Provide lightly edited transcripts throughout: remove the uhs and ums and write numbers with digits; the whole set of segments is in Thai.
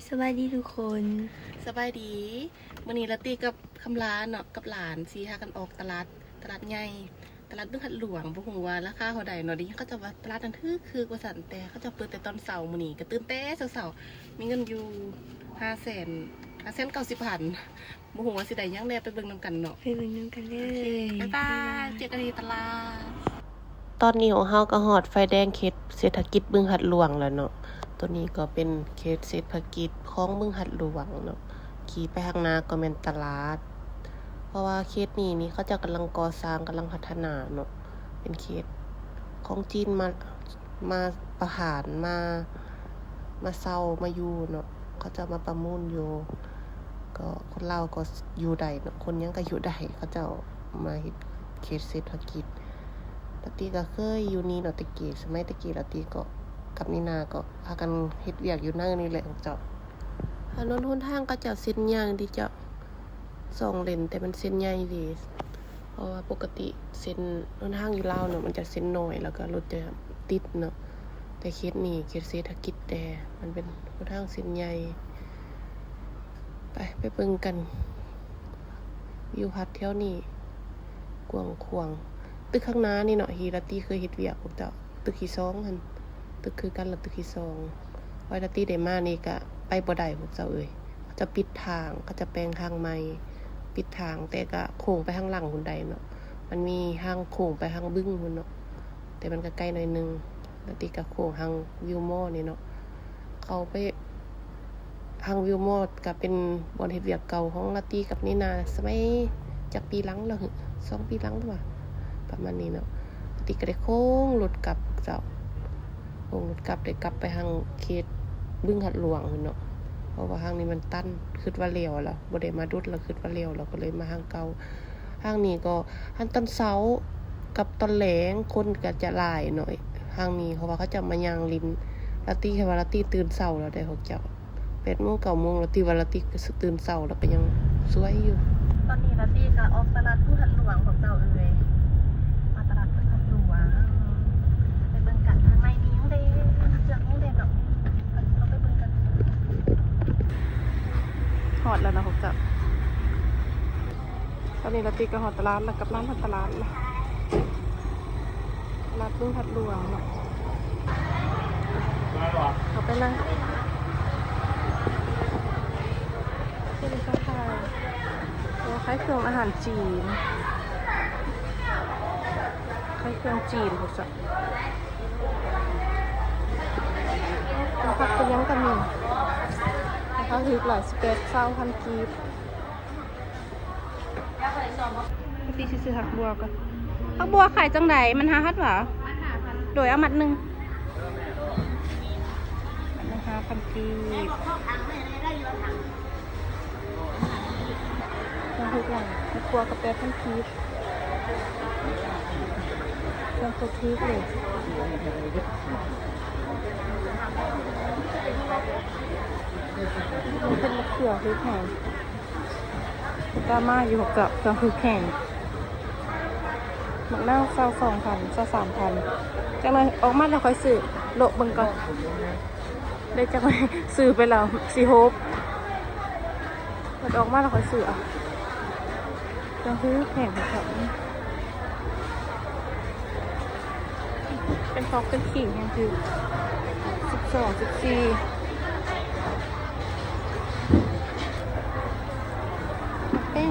สวัสดีทุกคนสบายดีมื้อนี้ละตีกับคำลาเนาะกับหลานสิหากันออกตลาดใหญ่ตลาดบึงหัดหลวงบ่ฮู้ว่าราคาเท่าใดเนาะดิเขาจะว่าตลาดนั้นคือว่าซั่นแต่เขาจะเปิดแต่ตอนเช้ามื้อนี้ก็ตื่นแต่เช้าๆมีเงินอยู่590,000บ่ฮู้ว่าสิได้หยังแน่ไปเบิ่งนำกันเนาะไปเบิ่งน้ำกันเลย บ๊ายบายเจอกันที่ตลาดตอนนี้ของเฮาก็ฮอดไฟแดงเขตเศรษฐกิจบึงหัดหลวงแล้วเนาะตัวนี้ก็เป็นเขตเศรษฐกิจของบึงหัดหลวงเนาะขี่ไปข้างหน้าก็แม่นตลาดเพราะว่าเขตนี้เขาจะกำลังก่อสร้างกำลังพัฒนาเนาะเป็นเขตของจีนมาประหารมาเซามาอยู่เนาะเขาจะมาประมูลอยู่ก็คนลาวก็อยู่ได้เนาะคนยังก็อยู่ได้เขาจะมาเฮ็ดเขตเศรษฐกิจตะกี้ก็เคยอยู่นี่เนาะตะกี้สมัยตะกี้ละตีก็กับนินาก็พากันเฮ็ดเวียกอยู่นั่นนี่แหละเจ้าถนนหนทางก็จะเส้นยางดีเจ้า2 เลนแต่มันเส้นใหญ่ดีเพราะว่าปกติเส้นหนทางอยู่ลาวเนาะมันจะเส้นน้อยแล้วก็รถจะติดเนาะแต่เขตนี้เขตเศรษฐกิจแต่มันเป็นหนทางเส้นใหญ่ไปเบิ่งกันวิวพัดแถวนี้กว้างขวางตึกข้างหน้านี่เนาะฮีราตีเคยเฮ็ดเวียกพวกเจ้าตึกที่2หั่นตึกคือกันละตึกที่2ไว้ราตีได้มานี่ก็ไปบ่ได้พวกเจ้าเอ้ยเขาจะปิดทางเขาจะแปลงทางใหม่ปิดทางแต่ก็โค้งไปข้างหลังหุ่นใดเนาะมันมีทางโค้งไปทางบึ้งหุ่นเนาะแต่มันก็ใกล้หน่อยนึงราตีก็โค้งทางวิวมอนี่เนาะเขาไปทางวิวมอก็เป็นบ่อนเฮ็ดเวียกเก่าของราตีกับนี่นาสมัยจากปีหลังแล้ว2 ปีหลังตัวประมาณนี้เนาะติก็ได้โค้งรถกลับเจ้าโค้งรถกลับได้กลับไปทางเขตบึงหัดหลวงเนาะเพราะว่าทางนี้มันตันคิดว่าเลี้ยวแล้วบ่ได้มาดุดแล้วคิดว่าเลี้ยวแล้วก็เลยมาทางเก่าทางนี้ก็ทางตอนเช้ากับตอนแลงคนก็จะหลายหน่อยทางนี้เพราะว่าเขาจะมาย่างลิ้นลาตีแค่ว่าลาตีตื่นเช้าแล้วได้พวกเจ้า 8:00 น 9:00 นลาตีว่าลาตีก็ตื่นเช้าแล้วก็ยังสวยอยู่ตอนนี้ลาตีก็ออกตลาดบึงหัดหลวงของเจ้าเอ้ยตลาดบึงหัดหลวงไปเบิ่งกันข้างในนี้ยังเด้เจือกยังเด้ดอกเราไปเบิ่งกันฮอดแล้วนะพวกเจ้าตอนนี้เราตีกับฮอดตลาดแล้วกับร้านตลาดละตลาดบึงหัดหลวงเนาะเอาไปเลยที่เป็นข้าวไทยคล้ายเครื่องอาหารจีนคล้ายเครื่องจีนพวกสัตว์ผักเป็นยังกันนี่นะคะฮิตหลาย11,000 กีบพี่ซื้อหักบัวกันหักบัวขายจังไหนมัน5,000หรอโดยเอามัดหนึ่ง5,000 กีบต้องฮิตหลายหักบัวกับ8,000 กีบยังโคตรทิพย์เลยมันเป็นมะเขือคือแข็งดราม่าอยู่กับเครื่องคือแข็งหมักหน้า22,000 23,000จังเลยออกมาแล้วค่อยซื้อโลเบิ่งก่อนได้จังเลยซื้อไปแล้วสีโฮปมันออกมาแล้วค่อยซื้ออ่ะจังคือแข็งแบบเป็นฟอกเป็นขิงยังคือ12 14แป้ง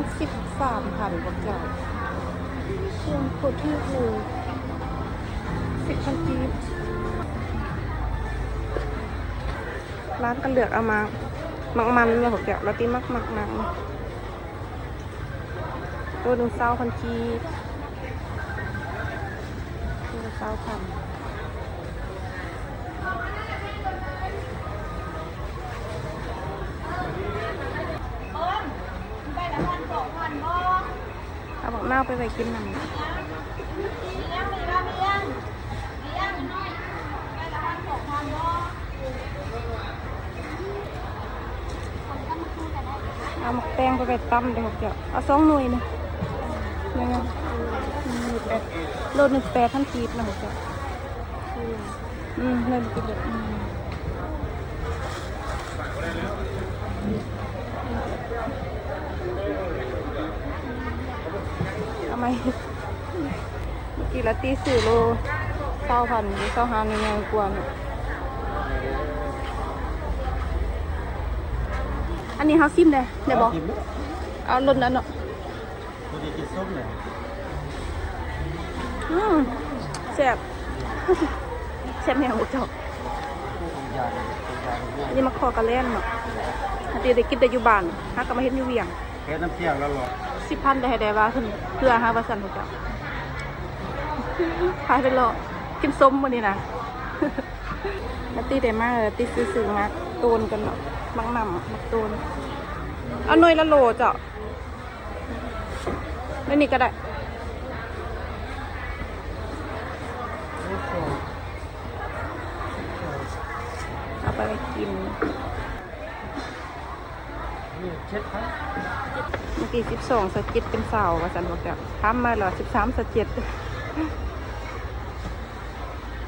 13,000กว่าเจ้าเครื่องโคตรที่เลย10,000 กีบร้านกันเหลือกเอามามักมันเลยผมเดี๋ยวเราตีมักนังตัว1,000 กีบตัวละ20,000เอาบอกหน้าไปกินมันเอาหมกแตงไปตั้มเดี๋ยวเดี๋ยวเอา2 หน่วยนะยังไงโล1,800 กีบนะเดี๋ยวเงินกินเลย เมื่อกี้ละตี4 โล20,000หรือ25นี่ยังกว่าเนาะอันนี้เฮาซิมได้บ่เอาล้นนั้นเนาะ ตัวนี้กินส้มเนี่ย แซ่บ แซ่บแม่งบ่จบ ยางเนี่ย อันนี้มาขอกระเล่นเนาะอันนี้ได้กินแต่อยู่บ้านหาก็มาเฮ็ดอยู่เวียง แค่น้ำเที่ยงแล้วหรอ 10,000ได้ให้ได้ว่าเพื่อหาว่าสั่นบ่จ้ะพายไปรอกินส้มมื้อนี้นะนาตีได้มากเลยตีซื้อๆมาตูนกันเนาะมักนำมักตูนเอาหน่วยละโลจ้ะแล้วนี่ก็ได้เอาไปกิน นี่เช็ดครับ เมื่อกี้12 17เป็นสาวว่าซั่นบ่จ้ะทำมาแล้ว13 17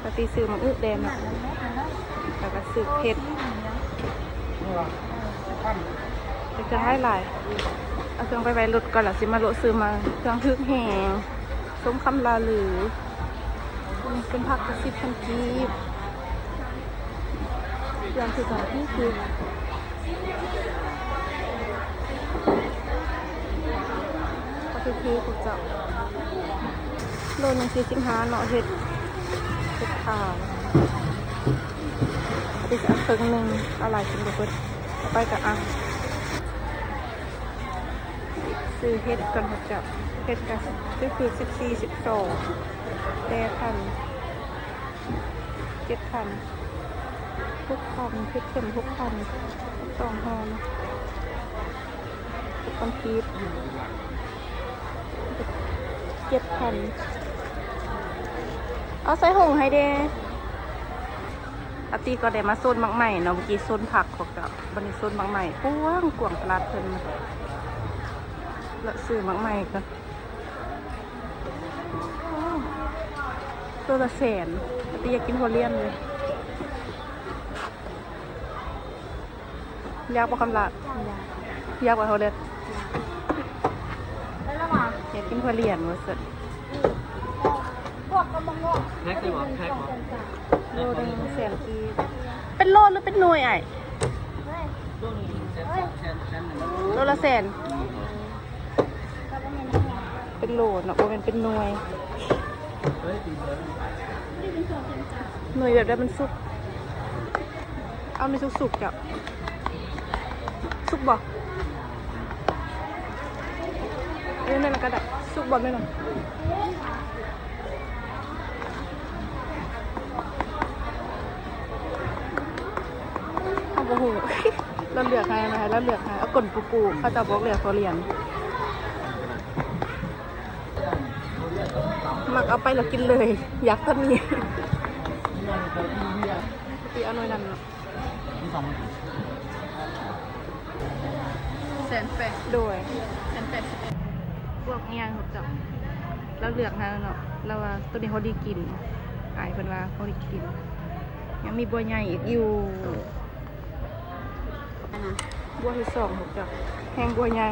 นาตีซื้อมาแดงเนาะแล้วก็ซื้อเผ็ดจะให้หลายเอาเครื่องไปไว้รถก่อนล่ะสิมาโลซื้อมาเครื่องทึกแหงส้มคำลาหรือเป็นผักกระซิบพันกีบเครื่องคือของที่คือก็คือกูจะโลนึง45เนาะเห็ดขาวอีกอันครึ่งนึงอะไรกินบุกไปกับอังซื้อเห็ดกันหัวจับเห็ดกันก็คือ14 12 8,000 7,000 6,000เห็ดเข็ม6,000 2 ห่อนะ6,000กีบ7,000เอาใส่หงให้เด้อาตีก็ได้มาโซนมักใหม่เนาะเมื่อกี้โซนผักของเจ้าบันนี้โซนมักใหม่กว้างตลาดเพิ่นแล้วซื้อมักใหม่กันตัวละ100,000อาตีอยากกินหัวเลี้ยนเลยอยากบ่คำลาดอยากบ่หัวเลี้ยนอยากกินหัวเลี้ยนว่าซั่น แพ็คได้หรอแพ็คหรอ โลนึง100,000กีบเป็นโลหรือเป็นหน่วยไอ้โลละ100,000เป็นโลเนาะบ่แม่นเป็นหน่วยหน่วยแบบได้มันสุกเอาไม่สุกๆจ้ะสุกบ่เอ้ยนั่นละก็ได้สุกบ่แม่นบ่โอ้โหเราเลือกให้นะคะเราเลือกให้เอากลนปูเขาจะบอกเลือกเขาเรียนมักเอาไปแล้วกินเลย อยากก็มีปีเอาหน่อยนั่นเนาะ ที่สอง 180,000ด้วย180พวกเงี้ยเขาจะเราเลือกให้เนาะเราว่าตัวนี้เขาดีกินอายเพิ่นว่าเขาดีกินยังมีบัวใหญ่อีกอยู่บัวที่2ถูกจ้ะแห้งบัวใหญ่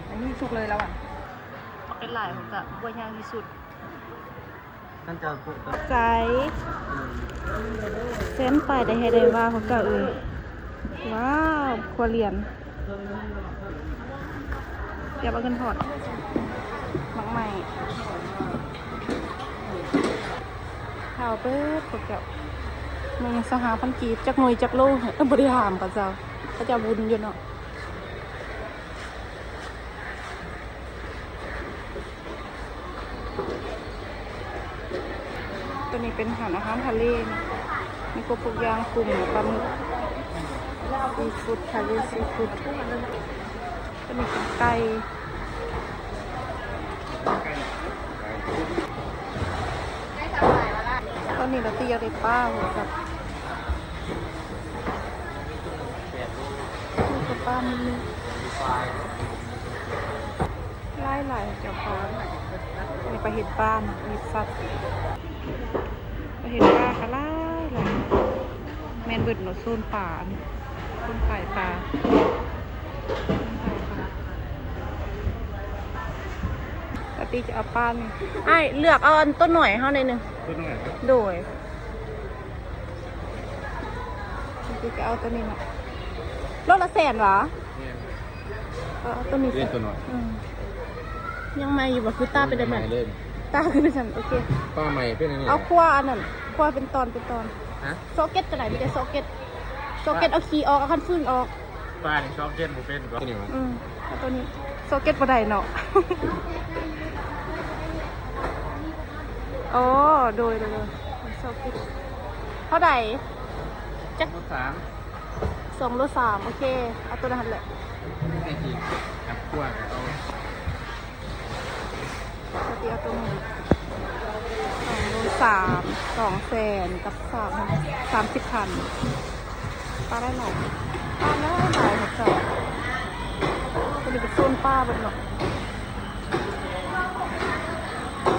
อันนี้สุกเลยแล้วอ่ะเป็นหลายถูกจ้ะบัวใหญ่ที่สุด ท่านจะเปิด ใจเส้นไปได้ให้ได้ว่าเขาก็ว้าวครัวเรียนเดี๋ยวเอาเงินถอดมักใหม่ข่าวเบิดถูกจ้ะมันยัง25,000 กีบจักหน่วยจักโลบริหารกับเจ้าเขาจะบุญอยู่เนาะตัวนี้เป็นอาหารทะเลนะมีกบพวกย่างกุ้งปลาหมึกซีฟู้ดทะเลซีฟู้ดตัวนี้เป็นไก่ตอนนี้เราตีอยากได้ปลาหัวกับปลามีหลายเจ้าของมีปลาเห็ดปลามีสัตว์ปลาเห็ดปลาก็หลายแมนเบิดเนาะโซนป่าโซนขายปลา ตีจะเอาป้านี่ไอ้เลือกเอาอันต้นหน่อยเฮาหน่อยหนึง ตัวไหนครับ โดยตีจะเอาตัวนี้นะรถละแสนหรอเอาตัวนี้ เล่นตัวหน่อย ยังไม่อยู่บ่คือตาเป็นแบบไหน เล่น ตาคือเป็นสันโอเค ป้าใหม่เป็นอะไร เอาขั้วอันนั้นขั้วเป็นตอนเป็นตอน ฮะ โซเก็ตก็ได้มีแต่โซเก็ตเอาคีย์ออกเอาคันฟื้นออก ป้าในชอบเล่นบุเป็นก็นี่วะ เอาตัวนี้โซเก็ตบ่ได้เนาะ โอ้โดยโซเก็ตเท่าไหร่จัก รถสาม 2 โล 3โอเคเอาตัวนั้นแหละ ไอ้จริงครับกว้างเอา ปกติเอาตัวนี้2 โล 3 200,000กับ30,000ป้าได้หน่อยป้าได้หน่อยค่ะจ้ะตัวนี้เป็นโซนป้าเบิดเนาะ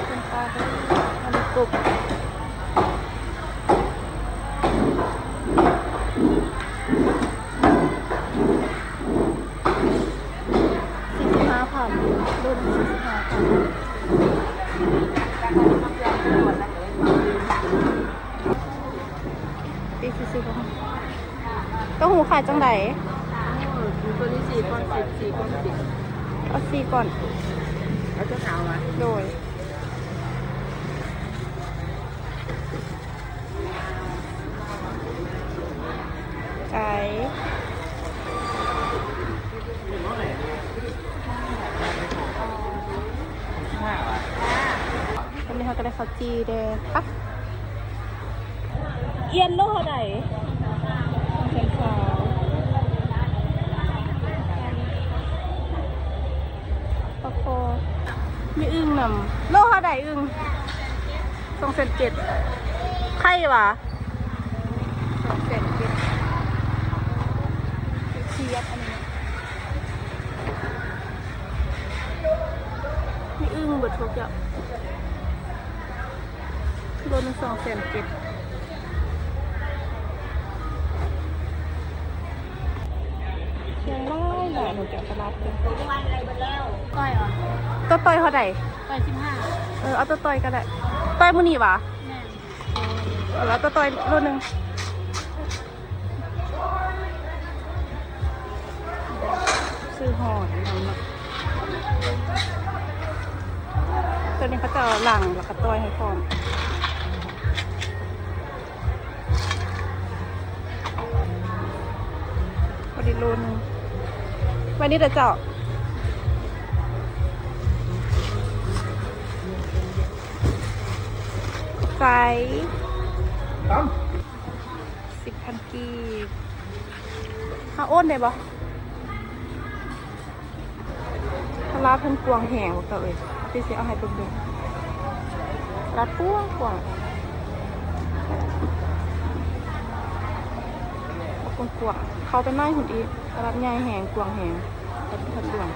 โซนป้าเป็นอันนี้กบ45,000รุ่น45,000ตี40,000เต้าหูขายจังได ตัวนี้4 ก้อน 10 4 ก้อน 10 เอา4ก่อน เอาเจ้าขาวมา โดยไก่ตอนนี้เขาก็ได้ข้าวจีแดงปะเอียนโลเท่าไหร่เส้นขาวปลาโคมีอึ่งนำโลเท่าไหร่อึ่ง2,700,000ไข่วะ2,700,000เทียบอันนี้มีอึ่งเบิดทุกอย่างโลนึง2,700,000ยังได้หลายหนูจะตลาดเลย วันอะไรหมดแล้วก้อยเหรอ ตัวต่อยเขาได้ ก้อย15 เอาตัวต่อยก็ได้ต่อยมือนี่วะ แม่ แล้วตัวต่อยโลนึงซื้อห่อตัวนี้เขาจะหลังแล้วก็ต่อยให้พร้อมพอดีโลนึงวันนี้เดี๋ยวเจาะไก่10,000 กีบอ้นได้ปะทาราเพิ่นกวางแหงบอกตัวเองพี่เสียเอาให้เบิ่งดูรัดกวางกวางเขาไปไม้หุ่นอีกรัดใหญ่แหงกวางแหงทัดดวง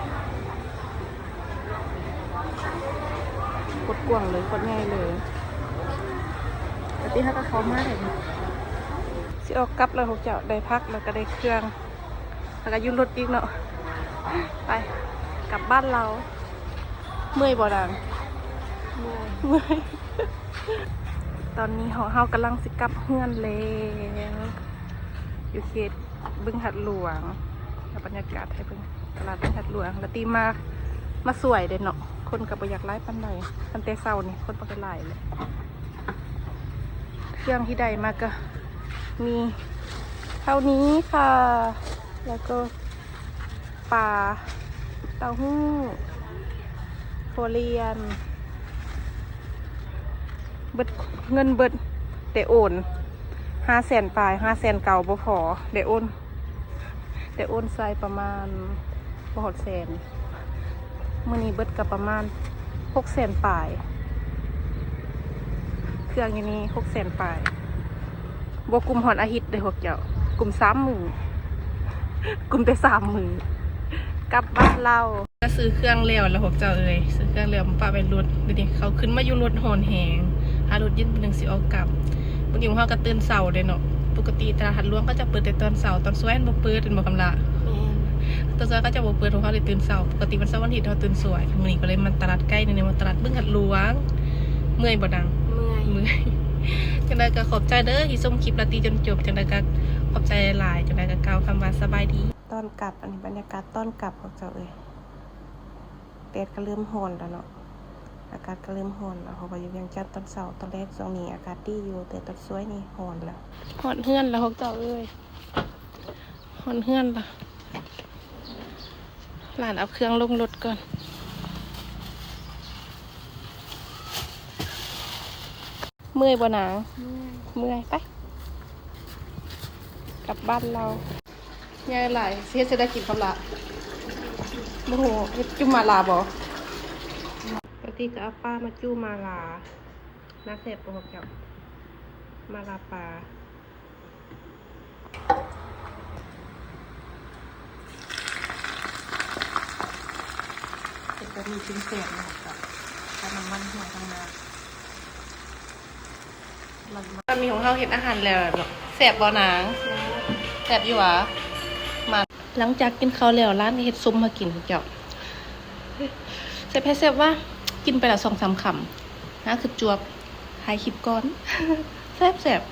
กดกวางเลยกดง่ายเลยแต่ที่ถ้าก็เขามากเลยสิออกกลับแล้วพวกเจ้าได้พักแล้วก็ได้เครื่องแล้วก็ยุ่รถอีกเนาะไปกลับบ้านเราเมื่อยบ่ดังเมื่อยตอนนี้เฮากำลังสิกลับเฮือนแล้วอยู่เขตบึงหัดหลวงบรรยากาศให้เบิ่งตลาดบึงหัดหลวงแล้วตีมาสวยเด่นเนาะคนกับบ่อยากไล่ปันใดตั้งแต่เช้านี่คนบ่ได้ไล่เลยเครื่องที่ใดมาก็มีเท่านี้ค่ะแล้วก็ปลาเต้าหู้โฟเรียนเบิดเงินเบิดแต่โอน500,000 ปลาย500,000 เก่าบ่พอแต่โอนใส่ประมาณบ่ฮอดแสนมื้อนี้เบิดกับประมาณ600,000 ปลายเครื่องอย่างนี้600,000 ปลายบวกกลุ่มหอนอาทิตย์เลยพวกเจ้ากลุ่ม3 มื้อกลุ่มแต่3 มื้อกลับบ้านเราก็ซื้อเครื่องเลี้ยวแล้วพวกเจ้าเอ้ยซื้อเครื่องเลี้ยวมาปะเป็นรถดูดิเขาขึ้นมาอยู่รถหอนแหงหารถยืนเป็น1สิออกกลับบางทีเขาก็ตื่นเช้าเลยเนาะปกติตลาดหัดหลวงก็จะเปิดแต่ตอนเช้าตอนสวยบ่เปิดเป็นบ่กำละ ตัวซอยก็จะบ่เปิดของเขาเลยตื่นเช้าปกติมันเช้าวันอาทิตย์เขาตื่นสวยมื้อนี้ก็เลยมาตลาดใกล้นี่มาตลาดบึ้งหัดหลวงเมื่อยบ่ดัง เมื่อย เมื่อยจังไดก็ขอบใจเด้อที่ชมคลิปลาตีจนจบจังไดก็ขอบใจหลายจังไดก็กล่าวคำว่าสบายดีตอนกลับอันนี้บรรยากาศตอนกลับของเจ้าเอ้ยแดดก็เริ่มร้อนแล้วเนาะอากาศก็เริ่มร้อนแล้วเพราะว่าอยู่เวียงจันทน์ตอนเช้าตอนแรกช่วงนี้อากาศดีอยู่แต่ตอนสวยนี่ร้อนแล้วร้อนเฮือนแล้วของเจ้าเอ้ยร้อนเฮือนล่ะหลานเอาเครื่องลงรถก่อนเมื่อยบ่หนาเมื่อยไปกลับบ้านเรายายหลายเฮ็ดจะได้กินคำละโมโหเฮ็ดจุ่มมาลาบ่ปกติก็เอาป้ามาจุ่มมาลาน่าเสพปกเจ้ามาลาปลาเป็นกะทิชิ้นเศษนะครับกับน้ำมันหัวทางนาตอนมีของเราเห็นอาหารแล้วเนาะแสบบ่นางแสบอยู่หวะมาหลังจากกินข้าวแล้วร้านเฮ็ดซุปมากินเจ้าแซ่บว่ากินไปละ2-3 คำนะคือจวบหายคลิปก่อนแซ่บ